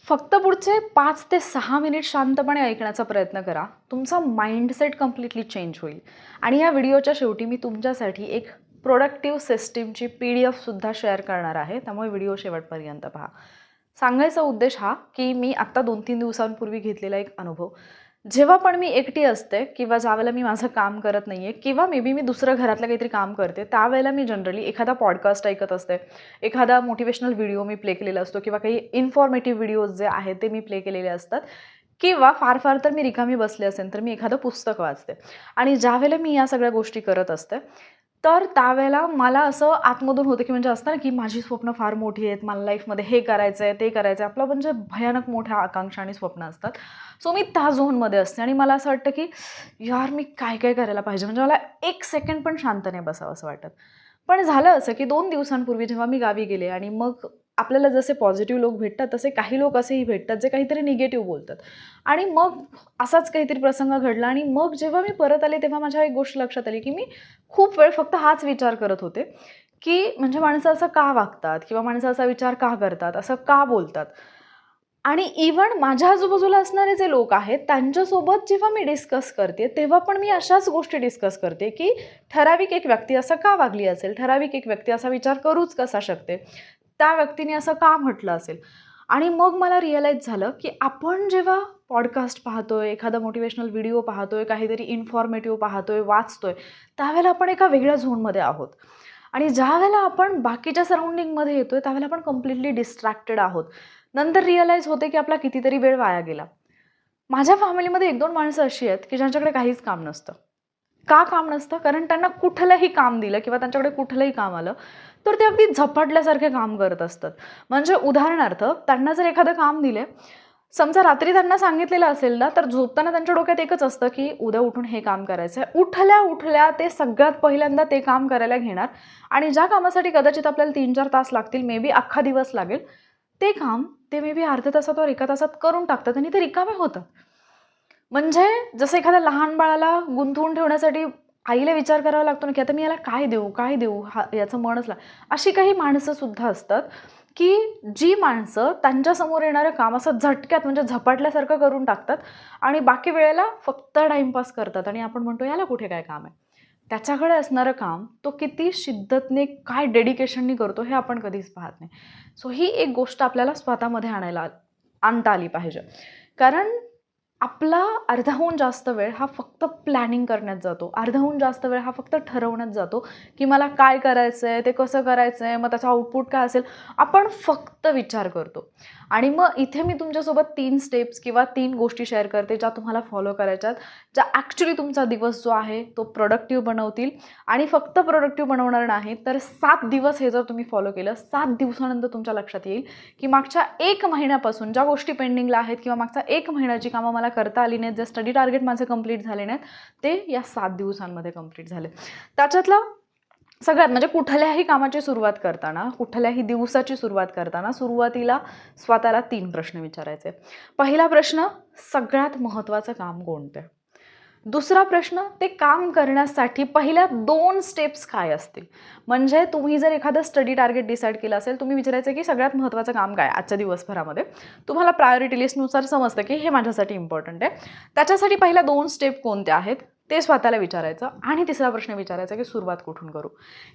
फक्त पुढचे 5 ते 6 मिनिट शांतपणे ऐकण्याचा प्रयत्न करा. तुमचा माइंडसेट कंप्लीटली चेंज होईल. आणि या व्हिडिओच्या शेवटी मी तुमच्यासाठी एक प्रोडक्टिव्ह सिस्टीमची PDF सुद्धा शेअर करणार आहे. त्यामुळे व्हिडिओ शेवटपर्यंत पहा. सांगायचा उद्देश हा की मी आत्ता 2-3 दिवसांपूर्वी घेतलेला एक अनुभव. जेव्हा पण मी एकटी असते किंवा ज्यावेळेला मी माझं काम करत नाहीये किंवा मे बी मी दुसरं घरातलं काहीतरी काम करते, त्यावेळेला मी जनरली एखादा पॉडकास्ट ऐकत असते, एखादा मोटिवेशनल व्हिडिओ मी प्ले केलेला असतो किंवा काही इन्फॉर्मेटिव्ह व्हिडिओज जे आहेत ते मी प्ले केलेले असतात किंवा फार फार तर मी रिकामी बसले असेल तर मी एखादं पुस्तक वाचते. आणि ज्यावेळेला मी या सगळ्या गोष्टी करत असते तर त्यावेळेला मला असं आतमधून होतं की म्हणजे असतं ना की माझी स्वप्न फार मोठी आहेत, मला लाईफमध्ये हे करायचं आहे, ते करायचं आहे, आपलं म्हणजे भयानक मोठ्या आकांक्षा आणि स्वप्न असतात. सो मी त्या झोनमध्ये असते आणि मला असं वाटतं की यार मी काय काय करायला पाहिजे, म्हणजे मला 1 सेकंड पण शांत नाही बसावं असं वाटत. पण झालं असं की 2 दिवसांपूर्वी जेव्हा मी गावी गेले आणि मग आपल्याला जसे पॉझिटिव्ह लोक भेटतात तसे काही लोक असेही भेटतात जे काहीतरी निगेटिव्ह बोलतात. आणि मग असाच काहीतरी प्रसंग घडला आणि मग जेव्हा मी परत आले तेव्हा माझ्या एक गोष्ट लक्षात आली की मी खूप वेळ फक्त हाच विचार करत होते की म्हणजे माणसं असं का वागतात किंवा माणसं असा विचार का करतात, असं का बोलतात. आणि इव्हन माझ्या आजूबाजूला असणारे जे लोक आहेत त्यांच्यासोबत जेव्हा मी डिस्कस करते तेव्हा पण मी अशाच गोष्टी डिस्कस करते की ठराविक एक व्यक्ती असं का वागली असेल, ठराविक एक व्यक्ती असा विचार करूच कसा शकते, त्या व्यक्तीने असं का म्हटलं असेल. आणि मग मला रिअलाईज झालं की आपण जेव्हा पॉडकास्ट पाहतोय, एखादा मोटिवेशनल व्हिडिओ पाहतोय, काहीतरी इन्फॉर्मेटिव्ह पाहतोय, वाचतोय, त्यावेळेला आपण एका वेगळ्या झोनमध्ये आहोत. आणि ज्या वेळेला आपण बाकीच्या सराउंडिंगमध्ये येतोय त्यावेळेला आपण कम्प्लिटली डिस्ट्रॅक्टेड आहोत. नंतर रिअलाईज होते की आपला कितीतरी वेळ वाया गेला. माझ्या फॅमिलीमध्ये 1-2 माणसं अशी आहेत की ज्यांच्याकडे काहीच काम नसतं. का काम नसतं? कारण त्यांना कुठलंही काम दिलं किंवा त्यांच्याकडे कुठलंही काम आलं तर ते अगदी झपाटल्यासारखे काम करत असतात. म्हणजे उदाहरणार्थ त्यांना जर एखादं काम दिले, समजा रात्री त्यांना सांगितलेलं असेल ना, तर झोपताना त्यांच्या डोक्यात एकच असतं की उद्या उठून हे काम करायचं आहे. उठल्या उठल्या ते सगळ्यात पहिल्यांदा ते काम करायला घेणार आणि ज्या कामासाठी कदाचित आपल्याला 3-4 तास लागतील, मे बी अख्खा दिवस लागेल, ते काम ते मे बी अर्ध्या तासात or 1 तासात करून टाकतात आणि ते रिकामे होतात. म्हणजे जसं एखाद्या लहान बाळाला गुंतवून ठेवण्यासाठी आईला विचार करावा लागतो ना, की आता मी याला काय देऊ, काय देऊ? हा याचं मनच अशी काही माणसं सुद्धा असतात, की जी माणसं त्यांच्यासमोर येणारं काम असं झटक्यात म्हणजे झपाटल्यासारखं करून टाकतात आणि बाकी वेळेला फक्त टाईमपास करतात आणि आपण म्हणतो याला कुठे काय काम आहे. त्याच्याकडे असणारं काम तो किती शिद्दतने, काय डेडिकेशननी करतो हे आपण कधीच पाहत नाही. सो ही एक गोष्ट आपल्याला स्वतःमध्ये आणता आली पाहिजे. कारण आपला अर्ध्याहून जास्त वेळ हा फक्त प्लॅनिंग करण्यात जातो. अर्ध्याहून जास्त वेळ हा फक्त ठरवण्यात जातो, की मला काय करायचं आहे, ते कसं करायचं आहे, मग त्याचा आउटपुट काय असेल. आपण फक्त विचार करतो. आणि मग इथे मी तुमच्यासोबत 3 स्टेप्स किंवा 3 गोष्टी शेअर करते, ज्या तुम्हाला फॉलो करायच्यात, ज्या ॲक्च्युली तुमचा दिवस जो आहे तो प्रोडक्टिव्ह बनवतील. आणि फक्त प्रोडक्टिव्ह बनवणार नाही, तर 7 दिवस हे जर तुम्ही फॉलो केलं, 7 दिवसानंतर तुमच्या लक्षात येईल, की मागच्या 1 महिन्यापासून ज्या गोष्टी पेंडिंगला आहेत किंवा मागच्या 1 महिन्याची कामं मला करता आली नाहीत, जे स्टडी टार्गेट माझे कंप्लीट झाले नाहीत, ते या 7 दिवसांमध्ये कंप्लीट झाले. त्याच्यातला सगळ्यात म्हणजे कुठल्याही कामाची सुरुवात करताना, कुठल्याही दिवसाची सुरुवात करताना सुरुवातीला स्वतःला 3 प्रश्न विचारायचे. पहिला प्रश्न, सगळ्यात महत्त्वाचं काम कोणतं आहे? दुसरा प्रश्न, ते काम करण्यासाठी पहिल्या 2 स्टेप्स काय असतील? म्हणजे तुम्ही जर एखादं स्टडी टार्गेट डिसाईड केलं असेल, तुम्ही विचारायचं की सगळ्यात महत्त्वाचं काम काय आजच्या दिवसभरामध्ये? तुम्हाला प्रायोरिटी लिस्टनुसार समजतं की हे माझ्यासाठी इम्पॉर्टंट आहे. त्याच्यासाठी पहिल्या 2 स्टेप कोणत्या आहेत ते स्वतःला विचारायचं आणि तिसरा प्रश्न विचारायचा की सुरुवात कुठून करू?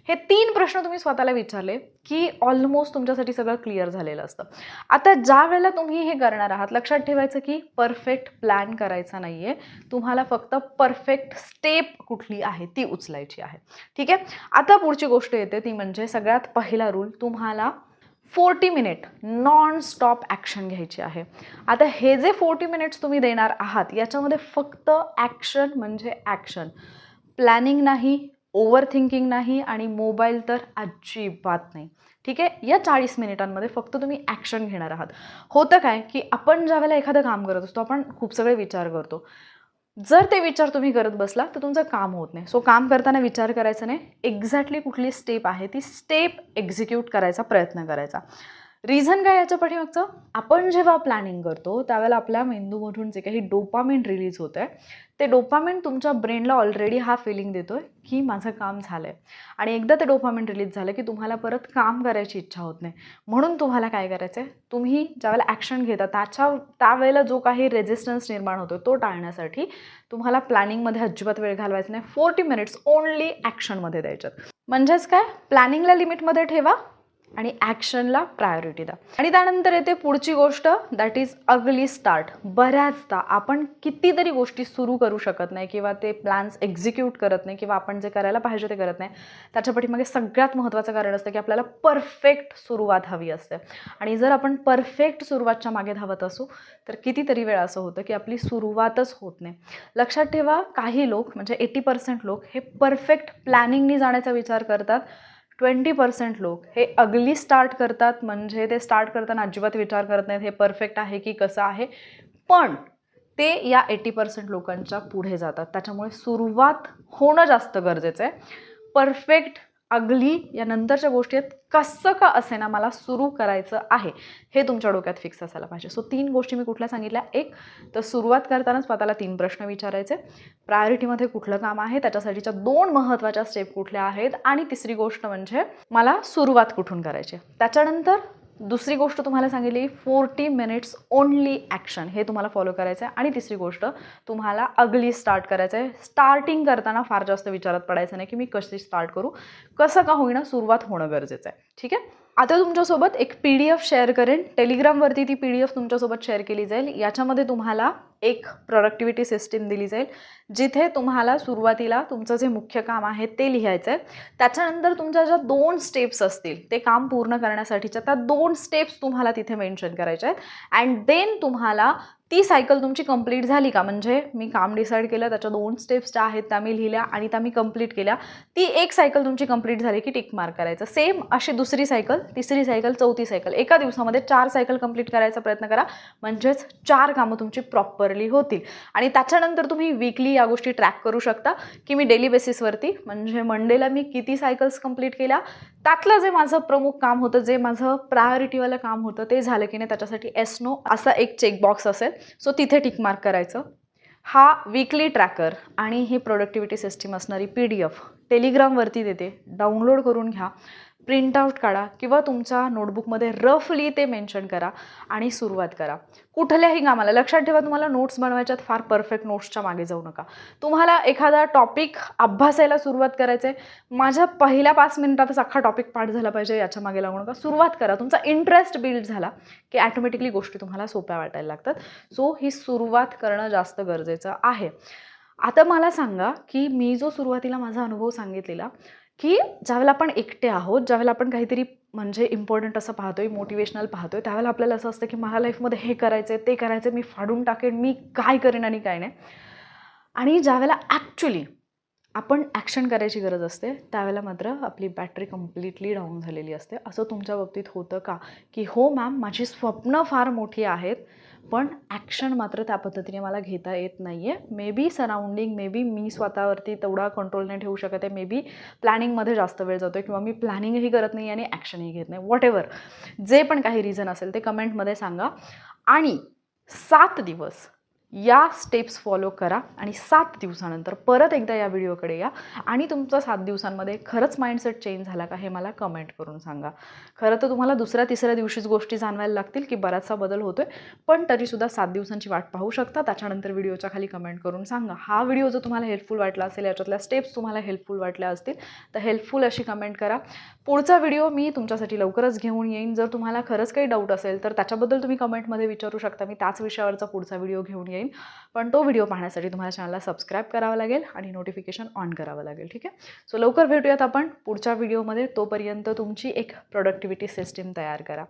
हे 3 प्रश्न तुम्ही स्वतःला विचारले की ऑलमोस्ट तुमच्यासाठी सगळं क्लिअर झालेलं असतं. आता ज्या वेळेला तुम्ही हे करणार आहात, लक्षात ठेवायचं की परफेक्ट प्लॅन करायचा नाही आहे. तुम्हाला फक्त परफेक्ट स्टेप कुठली आहे ती उचलायची आहे. ठीक आहे. आता पुढची गोष्ट येते ती म्हणजे सगळ्यात पहिला रूल, तुम्हाला 40 मिनिट नॉन स्टॉप ॲक्शन घ्यायची आहे. आता हे जे 40 मिनिट्स तुम्ही देणार आहात याच्यामध्ये फक्त ॲक्शन म्हणजे ॲक्शन. प्लॅनिंग नाही, ओव्हर थिंकिंग नाही आणि मोबाईल तर अजिबात नाही. ठीक आहे. या 40 मिनिटांमध्ये फक्त तुम्ही ॲक्शन घेणार आहात. होतं काय की आपण ज्यावेळेला एखादं काम करत असतो आपण खूप सगळे विचार करतो. जर ते विचार तुम्ही करत बसला तर तुमचं काम होत नाही. सो काम करताना विचार करायचा नाही, एक्झॅक्टली कुठली स्टेप आहे ती स्टेप एक्झिक्यूट करायचा प्रयत्न करायचा. रिझन काय याच्या पाठीमागचं? आपण जेव्हा प्लॅनिंग करतो त्यावेळेला आपल्या मेंदूमधून जे काही डोपामिन रिलीज होतं आहे, ते डोपामिन तुमच्या ब्रेनला ऑलरेडी हा फिलिंग देतो आहे की माझं काम झालं आहे. आणि एकदा ते डोपामिन रिलीज झालं की तुम्हाला परत काम करायची इच्छा होत नाही. म्हणून तुम्हाला काय करायचं आहे, तुम्ही ज्यावेळेला ॲक्शन घेता त्यावेळेला जो काही रेजिस्टन्स निर्माण होतो तो टाळण्यासाठी तुम्हाला प्लॅनिंगमध्ये अजिबात वेळ घालवायचा नाही. 40 मिनिट्स ओन्ली ॲक्शनमध्ये द्यायच्यात. म्हणजेच काय, प्लॅनिंगला लिमिटमध्ये ठेवा आणि ॲक्शनला प्रायोरिटी द्या. आणि त्यानंतर येते पुढची गोष्ट, दॅट इज अगली स्टार्ट. बऱ्याचदा आपण कितीतरी गोष्टी सुरू करू शकत नाही किंवा ते प्लॅन्स एक्झिक्यूट करत नाही किंवा आपण जे करायला पाहिजे ते करत नाही. त्याच्या पाठीमागे सगळ्यात महत्त्वाचं कारण असतं की आपल्याला परफेक्ट सुरुवात हवी असते. आणि जर आपण परफेक्ट सुरुवातच्या मागे धावत असू तर कितीतरी वेळा असं होतं की आपली सुरुवातच होत नाही. लक्षात ठेवा, काही लोक म्हणजे 80% लोक हे परफेक्ट प्लॅनिंगनी जाण्याचा विचार करतात. 20% लोक हे अगली स्टार्ट करतात, म्हणजे ते स्टार्ट करताना अजिबात विचार करत नाहीत हे परफेक्ट आहे की कसं आहे, पण ते या 80% लोकांच्या पुढे जातात. त्याच्यामुळे सुरुवात होणं जास्त गरजेचं आहे. परफेक्ट, अगली या नंतरच्या गोष्टी आहेत, कसं का असेना मला सुरू करायचं आहे हे तुमच्या डोक्यात फिक्स असायला पाहिजे. सो 3 गोष्टी मी कुठल्या सांगितल्या. एक तर सुरुवात करताना स्वतःला 3 प्रश्न विचारायचे. प्रायोरिटीमध्ये कुठलं काम आहे, त्याच्यासाठीच्या 2 महत्त्वाच्या स्टेप कुठल्या आहेत, आणि तिसरी गोष्ट म्हणजे मला सुरुवात कुठून करायची. त्याच्यानंतर दुसरी गोष्ट तुम्हाला सांगितली 40 मिनिट्स ओन्ली ॲक्शन, हे तुम्हाला फॉलो करायचं आहे. आणि तिसरी गोष्ट, तुम्हाला अगली स्टार्ट करायचं आहे. स्टार्टिंग करताना फार जास्त विचारात पडायचं नाही की मी कशी स्टार्ट करू, कसं का होईना सुरुवात होणं गरजेचं आहे. ठीक आहे. आता तुमच्यासोबत एक PDF शेअर करेन. टेलिग्रामवरती ती PDF तुमच्यासोबत शेअर केली जाईल. याच्यामध्ये तुम्हाला एक प्रोडक्टिव्हिटी सिस्टीम दिली जाईल, जिथे तुम्हाला सुरुवातीला तुमचं जे मुख्य काम आहे ते लिहायचं आहे. त्याच्यानंतर तुमच्या ज्या 2 स्टेप्स असतील ते काम पूर्ण करण्यासाठीच्या, त्या 2 स्टेप्स तुम्हाला तिथे मेन्शन करायच्या आहेत. अँड देन तुम्हाला ती सायकल तुमची कंप्लीट झाली का, म्हणजे मी काम डिसाईड केलं, त्याच्या 2 स्टेप्स ज्या आहेत त्या मी लिहिल्या आणि त्या मी कंप्लीट केल्या, ती एक सायकल तुमची कंप्लीट झाली की टिक मार्क करायचं. सेम अशी दुसरी सायकल, तिसरी सायकल, चौथी सायकल, एका दिवसामध्ये 4 सायकल कंप्लीट करायचा प्रयत्न करा. म्हणजेच 4 कामं तुमची प्रॉपरली होतील. आणि त्याच्यानंतर तुम्ही वीकली या गोष्टी ट्रॅक करू शकता की मी डेली बेसिसवरती, म्हणजे मंडेला मी किती सायकल्स कंप्लीट केल्या, त्यातलं जे माझं प्रमुख काम होतं, जे माझं प्रायोरिटीवालं काम होतं ते झालं की नाही, त्याच्यासाठी येस नो असा एक चेकबॉक्स असेल. सो तिथे टिक मार्क करायचं. हा वीकली ट्रॅकर आणि ही प्रोडक्टिव्हिटी सिस्टीम असणारी PDF टेलिग्रामवरती देते. डाउनलोड करून घ्या, प्रिंटआउट काढा किंवा तुमच्या नोटबुकमध्ये रफली ते मेन्शन करा आणि सुरुवात करा. कुठल्याही कामाला लक्षात ठेवा, तुम्हाला नोट्स बनवायच्यात, फार परफेक्ट नोट्सच्या मागे जाऊ नका. तुम्हाला एखादा टॉपिक अभ्यासायला सुरुवात करायचं आहे, माझ्या पहिल्या 5 मिनिटातच अख्खा टॉपिक पाठ झाला पाहिजे याच्या मागे लागू नका. सुरुवात करा. तुमचा इंटरेस्ट बिल्ड झाला की ॲटोमॅटिकली गोष्टी तुम्हाला सोप्या वाटायला लागतात. सो ही सुरुवात करणं जास्त गरजेचं आहे. आता मला सांगा की मी जो सुरुवातीला माझा अनुभव सांगितलेला की ज्यावेळेला आपण एकटे आहोत, ज्यावेळेला आपण काहीतरी म्हणजे इम्पॉर्टंट असं पाहतोय, मोटिवेशनल पाहतोय, त्यावेळेला आपल्याला असं असतं की मला लाईफमध्ये हे करायचं आहे, ते करायचं आहे, मी फाडून टाकेन, मी काय करेन आणि काय नाही. आणि ज्यावेळेला ॲक्च्युली आपण ॲक्शन करायची गरज असते त्यावेळेला मात्र आपली बॅटरी कम्प्लिटली डाऊन झालेली असते. असं तुमच्या बाबतीत होतं का, की हो मॅम माझी स्वप्न फार मोठी आहेत पण ॲक्शन मात्र त्या पद्धतीने मला घेता येत नाही आहे. May be surrounding, may be मी स्वतःवरती तेवढा कंट्रोल नाही ठेवू शकत आहे, मे बी प्लॅनिंगमध्ये जास्त वेळ जातो आहे किंवा मी प्लॅनिंगही करत नाही आणि ॲक्शनही घेत नाही. व्हॉटेवर जे पण काही रिझन असेल ते कमेंटमध्ये सांगा. आणि 7 दिवस या स्टेप्स फॉलो करा आणि 7 दिवसानंतर परत एकदा या व्हिडिओकडे या आणि तुमचा 7 दिवसांमध्ये खरंच माइंडसेट चेंज झाला का हे मला कमेंट करून सांगा. खरं तर तुम्हाला दुसऱ्या तिसऱ्या दिवशीच गोष्टी जाणवायला लागतील की बराचसा बदल होतोय, पण तरीसुद्धा 7 दिवसांची वाट पाहू शकता. त्याच्यानंतर व्हिडिओच्या खाली कमेंट करून सांगा. हा व्हिडिओ जर तुम्हाला हेल्पफुल वाटला असेल, याच्यातल्या स्टेप्स तुम्हाला हेल्पफुल वाटल्या असतील तर हेल्पफुल अशी कमेंट करा. पुढचा व्हिडिओ मी तुमच्यासाठी लवकरच घेऊन येईन. जर तुम्हाला खरंच काही डाऊट असेल तर त्याच्याबद्दल तुम्ही कमेंटमध्ये विचारू शकता. मी त्याच विषयावरचा पुढचा व्हिडिओ घेऊन येईन. पण तो व्हिडिओ पाहण्यासाठी तुम्हाला चॅनलला सबस्क्राईब करावं लागेल आणि नोटिफिकेशन ऑन करावं लागेल. ठीक आहे. सो लवकर भेटूयात आपण पुढच्या व्हिडिओमध्ये. तोपर्यंत तुमची एक प्रोडक्टिव्हिटी सिस्टीम तयार करा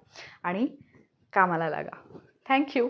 आणि कामाला लागा. थँक्यू.